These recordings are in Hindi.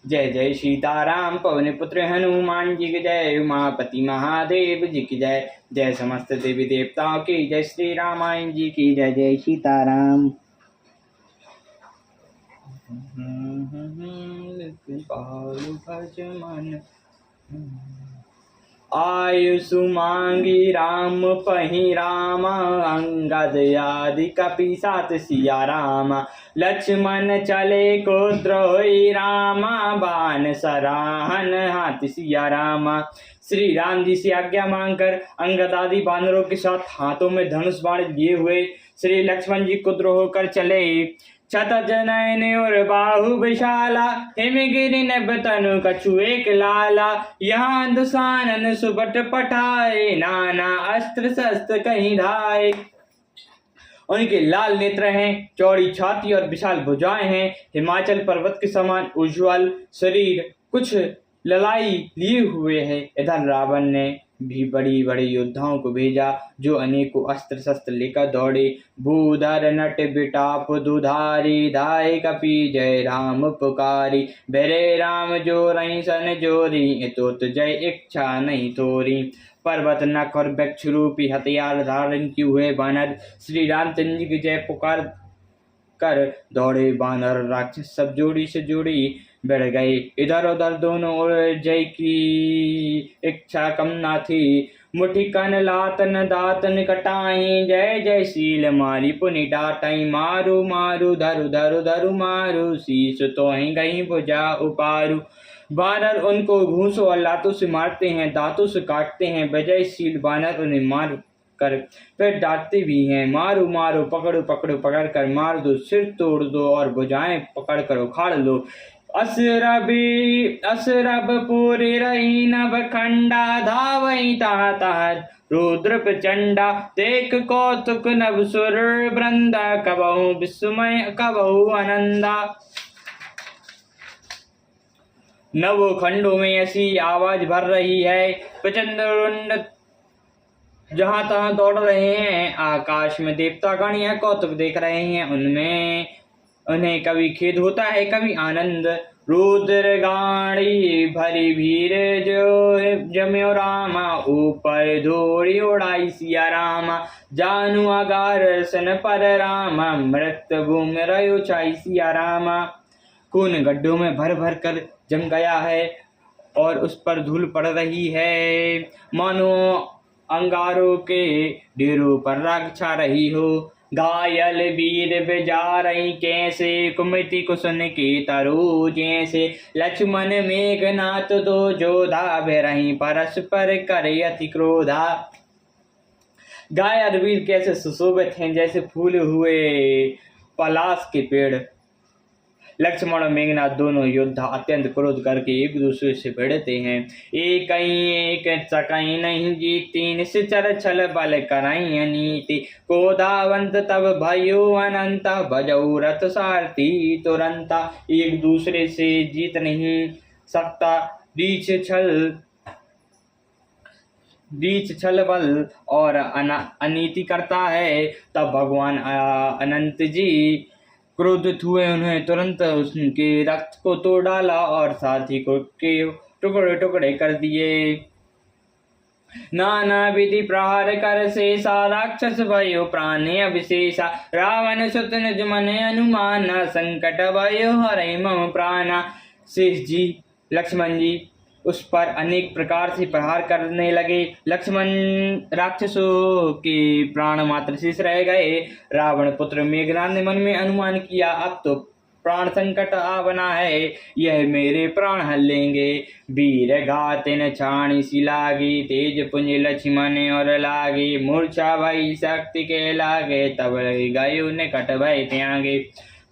जय जय सीताराम पवन पुत्र हनुमान जी की जय। उमापति महादेव जी की जय। जय समस्त देवी देवताओं की जय। श्री रामायण जी की जय। जय सीताराम। आयुषु मांगी राम पही रामा, अंगद आदि कपि सात सिया रामा। लक्ष्मण चले को द्रोही रामा, बान सराहन हाथ सिया रामा। श्री राम जी से आज्ञा मांगकर अंगद आदि बानरों के साथ हाथों में धनुष बाण लिए हुए श्री लक्ष्मण जी को द्रोह कर चले। छतज नयन और बाहु विशाला, हिमगिरि नभ तनु कछु एक लाला। यहाँ दुसानन सुबट पठाए, नाना अस्त्र शस्त्र कहीं धाए। उनके लाल नेत्र हैं, चौड़ी छाती और विशाल भुजाएं हैं। हिमाचल पर्वत के समान उज्ज्वल शरीर, कुछ ललाई लिए हुए है। इधर रावण ने भी बड़ी बड़ी योद्धाओं को भेजा, जो अनेकों अस्त्र शस्त्र लेकर दौड़े। भूधर नट बिटाप दुधारी, धाय कपि जय राम पुकारी। बेरे राम जो रही सन जोरी, तो जय इच्छा नहीं तोरी। पर्वत नख और वृक्ष रूपी हथियार धारण किए हुए बानर श्री रामचंद्र जी की जय पुकार कर दौड़े। बानर राक्षस सब जोड़ी से जोड़ी बढ़ गए। इधर उधर दोनों ओर जय की इच्छा कम ना थी। मुठी कन लातन दातन कटाई, जय जय शील मारी पुनि डाटाई। मारू मारू धरु धरु धरु मारू, शीश तो ही गई भुजा उपारू। बानर उनको घूंसों और लातों से मारते हैं, दांतों से काटते हैं। विजयशील बानर उन्हें मार कर फिर डांटते भी हैं। मारो मारो पकड़ो पकड़ो पकड़ कर मार दो, सिर तोड़ दो और भुजाएं पकड़ कर उखाड़ लो। असरब पूरी रही नभ खंडा, धावई ताता रुद्र प्रचंडा। देख कौतुक नभ सुर वृंदा, कबहु विस्मय कबहु आनंदा। नवो खंडों में ऐसी आवाज भर रही है, प्रचंड जहां तहां दौड़ रहे हैं। आकाश में देवता गण यह कौतुक देख रहे हैं। उनमें उन्हें कभी खेद होता है, कभी आनंद। रुद्र गाड़ी भरी भीड़ जो जम्यो रामा, ऊपर धोड़ी उड़ाई सिया रामा। जानू अगार सन पर रामा, मृत भूम रयो चाई सिया रामा। खून गड्ढों में भर भर कर जम गया है और उस पर धूल पड़ रही है, मानो अंगारों के ढेरों पर राख छा रही हो। घायल वीर बेजा रही कैसे, कुमति कुसन के तरु जैसे। लक्ष्मण मेघनाथ दो जोधा, बेरही परस्पर करे अति क्रोधा। घायल वीर कैसे सुशोभित हैं, जैसे फूले हुए पलाश के पेड़। लक्ष्मण और मेघनाथ दोनों योद्धा अत्यंत क्रोध करके एक दूसरे से भिड़ते हैं। एक चकई नहीं जीती, निश्चर छल बल कराई अनीति। क्रोधावंत तब भयो अनंत, भजऊ रथ सारथी तुरंता। एक दूसरे से जीत नहीं सकता बीच छल बल और अनीति करता है। तब भगवान अनंत जी क्रोधित हुए, उन्हें तुरंत उनके रक्त को तोड़ डाला और साथी को के टुकड़े टुकड़े कर दिए। नाना विधि प्रहार कर शेषा, राक्षस भयो प्राणे अविशेषा। रावण सुत निज मन अनुमान, संकट भयो हरै मम प्राणा। शेष जी लक्ष्मण जी उस पर अनेक प्रकार से प्रहार करने लगे। लक्ष्मण राक्षसों के प्राण मात्र शेष रह गए। रावण पुत्र मेघनाथ ने मन में अनुमान किया, अब तो प्राण संकट आ बना है, यह मेरे प्राण हल लेंगे। वीर घातिन छाणी सी लागी, तेज पुंज लक्ष्मण और लागे। मूर्छा भई शक्ति के लागे, तब गए निकट भय त्यागे।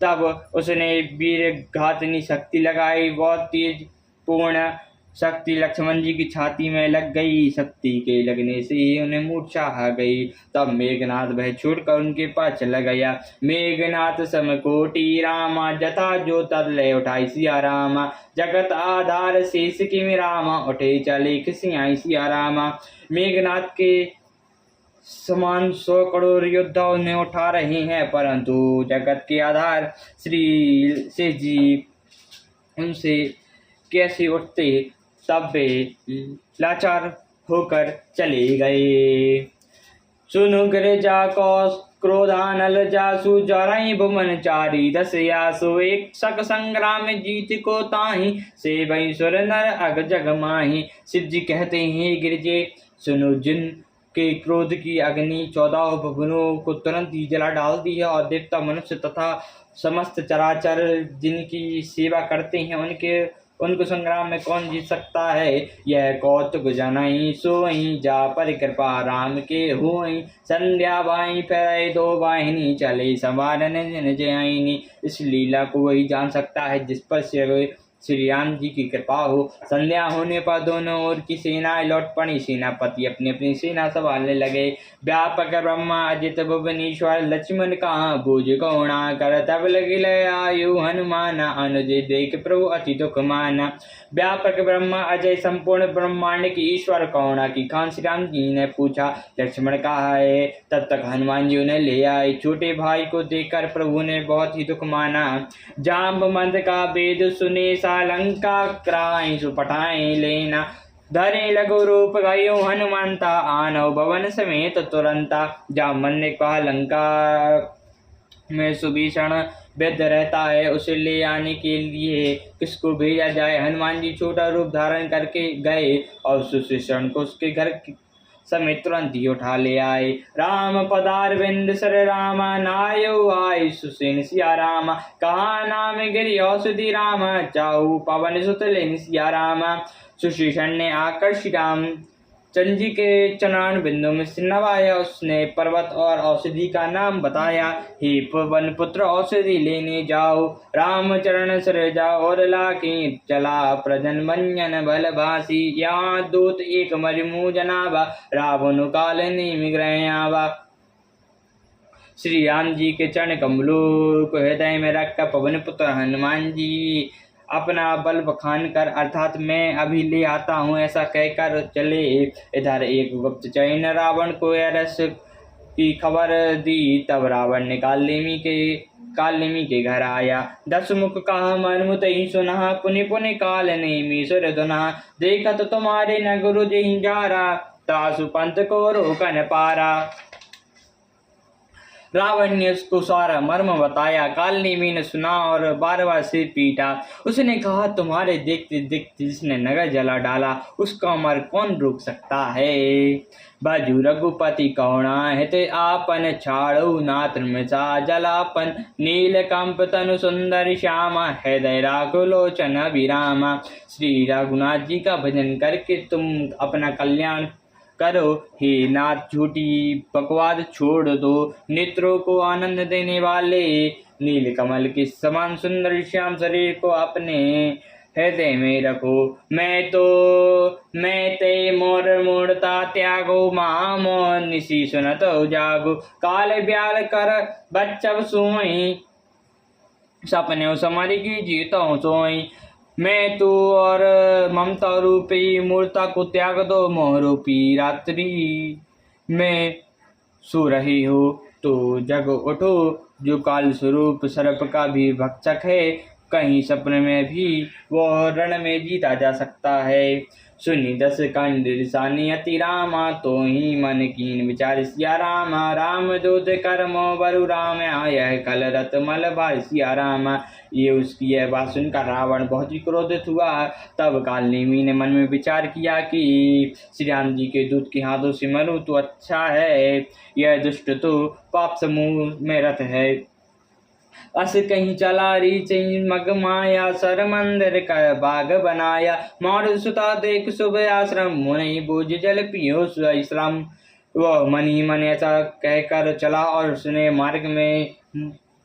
तब उसने वीर घातिनी शक्ति लगाई, बहुत तेज पूर्ण शक्ति लक्ष्मण जी की छाती में लग गई। शक्ति के लगने से ही उन्हें मूर्छा आ गई। तब मेघनाथ भय छोड़कर उनके पास चला गया। मेघनाथ समकोटि रामा, जथा जो तद ले उठाई सिया रामा। जगत आधार शेष किम रामा, उठे चले खिसियाई सिया रामा। मेघनाथ के समान 100 करोड़ योद्धा उन्हें उठा रहे हैं, परंतु जगत के आधार श्री शेष जी उनसे कैसे उठते, तब वे लाचार होकर चले गए। सुनु गिरिजा कौश क्रोधानल जासु जरई भुवन चारी दस यासु एक सक संग्राम जीत को ताही से वही सुर नर अग जग माही। शिव जी कहते हैं गिरजे सुनो, जिन के क्रोध की अग्नि 14 भुवनों को तुरंत ही जला डाल दी है और देवता मनुष्य तथा समस्त चराचर जिनकी सेवा करते हैं उनको संग्राम में कौन जीत सकता है। यह कौतुक जनई सोई जा पर कृपा राम के हुई। संध्या बाई फिर 2 वाहिनी चले सवारन निज आईनी। इस लीला को वही जान सकता है जिस पर श्री राम जी की कृपा हो। संध्या होने पर दोनों ओर की सेनाएं लौट पड़ी। सेनापति अपनी अपनी सेना संभालने लगे। व्यापक ब्रह्मा अजित भुवनेश्वर लक्ष्मण कहाँ भुज गौणा कर तब लगिल आयु हनुमान अनुज देख प्रभु अति दुख माना। व्यापक ब्रह्मा अजय संपूर्ण ब्रह्मांड की ईश्वर कौणा की खान श्री राम जी ने पूछा लक्ष्मण कहाँ है। तब तक हनुमान जी उन्हें ले आए। छोटे भाई को देखकर प्रभु ने बहुत ही दुख माना। जाम्बवंत का वेद सुने लंका क्राई सुपटाई लेना। धरे लघु रूप गयो हनुमंता आनव भवन समेत तुरंता। जामवंत ने कहा लंका में सुभीषण वैद्य रहता है, उसे ले आने के लिए किसको भेजा जाए। हनुमान जी छोटा रूप धारण करके गए और सुभीषण को उसके घर समेत तुरंत ही उठा ले आए। राम पदार बिंद सर रामा नायो आय सुसेन सिया रामा। कहा नाम गिरि औषधि रामा चाहु पवन सुत लेन सिया रामा। सुशीषण ने आकर श्री राम चंद जी के चरण बिंदु में नवाया। उसने पर्वत और औषधि का नाम बताया। हे पवन पुत्र औषधि लेने जाओ। राम चरण सर जाओ और लाकी चला प्रजन मंजन बल भासी। यहाँ दूत एक मरिमु जनावा रावण काल निग्रह आवा। श्री राम जी के चरण कमलों को हृदय में रखकर पवन पुत्र हनुमान जी अपना बल बखान कर अर्थात मैं अभी ले आता हूँ ऐसा कहकर चले। इधर एक गुप्तचर ने रावण को रस की खबर दी। तब रावण ने कालनेमी के घर आया। 10 मुख कहा मनमुत ही सुना। पुनि पुनि काल नेमी सुर दुना। देखा तो तुम्हारे न गुरु जी जारा तासु पंथ को रोकन पारा। रावण ने उसको सारा मर्म बताया। कालनेमी ने सुना और 12 सिर पीटा। उसने कहा तुम्हारे देखते देखते जिसने नगर जला डाला उसका मर कौन रोक सकता है। बाजू रघुपति कौणा हित आपन छाड़ो नात्र मृषा जलापन। नील कंप तनु सुंदर श्यामा हृदय राघु लोचन अभिरामा। श्री रघुनाथ जी का भजन करके तुम अपना कल्याण करो। हे नाथ झूठी बकवाद छोड़ दो। नेत्रों को आनंद देने वाले नील कमल के समान सुंदर श्याम शरीर को अपने हृदय में रखो। मैं ते मोर मूर्ता त्यागो मामो निशी सुनत जागो। काल ब्याल कर बच्चव सोई सपने समाधि की जीता सोई। मैं तू और ममता रूपी मूर्ता को त्याग दो। मोह रूपी रात्रि में सो रही हो तो जग उठो। जो काल स्वरूप सर्प का भी भक्षक है कहीं सपने में भी वो रण में जीता जा सकता है। सुनी 10 कंड रिसानी अति रामा तो ही मन कीन विचार सिया रामा। राम दूत कर्मो बरु राम आया कल रत मल बार सिया रामा। ये उसकी यह बात सुनकर रावण बहुत ही क्रोधित हुआ। तब कालनेमी ने मन में विचार किया कि श्री राम जी के दूत के हाथों से मरूं तो अच्छा है। यह दुष्ट तो पाप समूह में रत है। अस कहीं चला रीच मग माया सर मंदिर का बाग बनाया। मौर सुता देख शुभ आश्रम मुनि बोझ जल पियो श्रम। वह मन ही मन ऐसा कहकर चला और उसने मार्ग में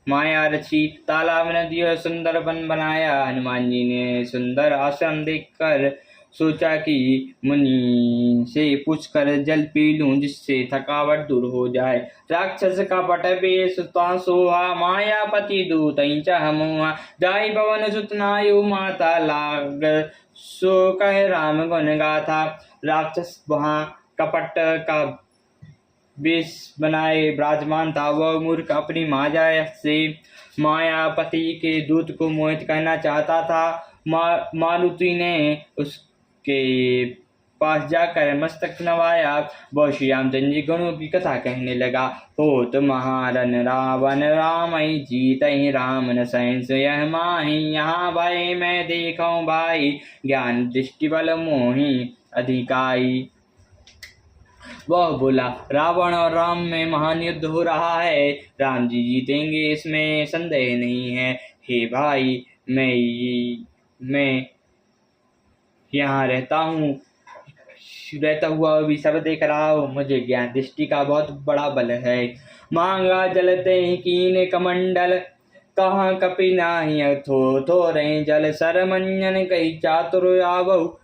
माया रची। तालाब नदियों सुंदर वन बनाया। हनुमान जी ने सुंदर आश्रम देखकर सोचा कि मुनि से पूछकर जल पी लूं जिससे थकावट दूर हो जाए। राक्षस का पट बेस सोहा मायापति दूत मुआ। जाई पवन सुतनायु माता लाग सो कह राम गुण गाथा। राक्षस वहाँ कपट का बेस बनाए विराजमान था। वह मूर्ख अपनी माया से मायापति के दूत को मोहित करना चाहता था। मारुति ने उसके पास जाकर मस्तक नवाया। वह श्री रामचंद्र जी गुणों की कथा कहने लगा। होत महारन रावण रामई जीतहि राम न सहस यह माही। यहाँ भय मैं देखूं भाई ज्ञान दृष्टि बल मोहि अधिकाई। वह बोला, रावण और राम में महान युद्ध हो रहा है। राम जी जीतेंगे इसमें संदेह नहीं है। हे भाई, मैं यहाँ रहता हुआ भी सब देख रहा हूँ। मुझे ज्ञान दृष्टि का बहुत बड़ा बल है। मांगा जलते ही कीन कमंडल कहाँ कपि नाही थो रहे जल। सरमंजन कही चातुर आवहु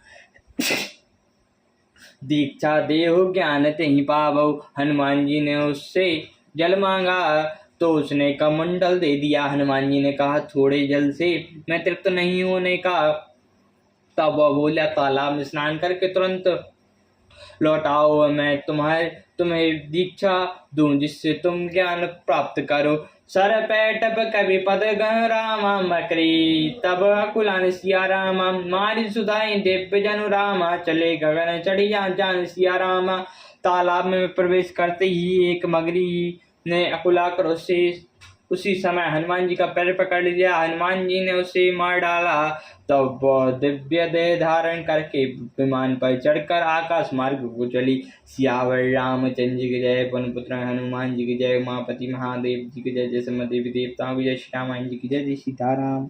दीक्षा देहु ज्ञान तेहि पावहु। हनुमान जी ने उससे जल मांगा तो उसने कमंडल दे दिया। हनुमान जी ने कहा, थोड़े जल से मैं तृप्त नहीं होने का। तब वह बोला, तालाब में स्नान करके तुरंत लौट आओ, मैं तुम्हें दीक्षा दूं जिससे तुम ज्ञान प्राप्त करो। सर पैटप कवि पद गह रामा मकरी तब अकुलान सिया रामा। मारी सुधाई दिव्य जनु रामा चले गगन चढ़िया जान सिया रामा। तालाब में प्रवेश करते ही एक मगरी ने अकुलाकर उसी समय हनुमान जी का पैर पकड़ लिया। हनुमान जी ने उसे मार डाला। तब वह दिव्य देह धारण करके विमान पर चढ़कर आकाश मार्ग को चली। सियावर रामचंद्र जी की जय, पवन पुत्र हनुमान जी की जय, उमापति महादेव जी की जय, जय समदेवी देवताओं की जय, श्री रामायण जी की जय, जय सीताराम।